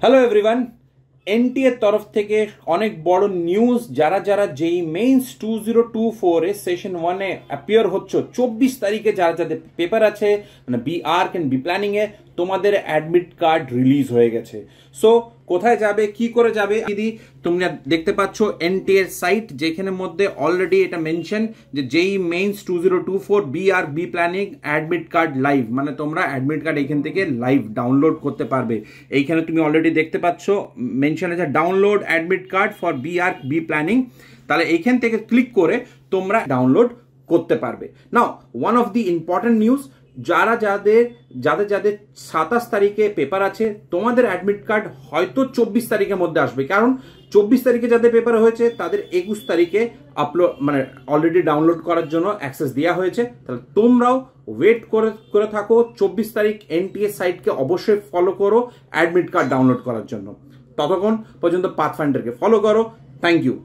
Hello everyone, এনটিএর তরফ থেকে অনেক বড় নিউজ। যারা যারা যেই মেইনস 2024 এ সেশন 1 এ অ্যাপিয়ার হচ্ছে 24 তারিখে, যারা যাদের পেপার আছে মানে B Arch and B planning এ, তোমাদের অ্যাডমিট কার্ড রিলিজ হয়ে গেছে। সো কোথায় যাবে, কি করে যাবে, দিদি তোমরা দেখতে পাচ্ছ এনটিএর সাইট, যেখানে মধ্যে অলরেডি এটা মেনশন যে যেই mains 2024 B Arch B planning admit card live, মানে তোমরা অ্যাডমিট কার্ড এখান থেকে লাইভ ডাউনলোড করতে পারবে। এইখানে তুমি অলরেডি দেখতে পাচ্ছ মেনশন আছে download admit card for B Arch B planning. তাহলে এইখান থেকে ক্লিক করে তোমরা ডাউনলোড করতে পারবে। Now one of the important news, যারা যাদের 27 তারিখে পেপার আছে, তোমাদের অ্যাডমিট কার্ড হয়তো 24 তারিখের মধ্যে আসবে, কারণ 24 তারিখে যাদের পেপার হয়েছে তাদের 21 তারিখে আপলোড মানে অলরেডি ডাউনলোড করার জন্য অ্যাক্সেস দেওয়া হয়েছে। তাহলে তোমরাও ওয়েট করে থাকো 24 তারিখ। এনটিএ সাইটকে অবশ্যই ফলো করো অ্যাডমিট কার্ড ডাউনলোড করার জন্য। ততক্ষণ পর্যন্ত পাথফাইন্ডারকে ফলো করো। Thank you.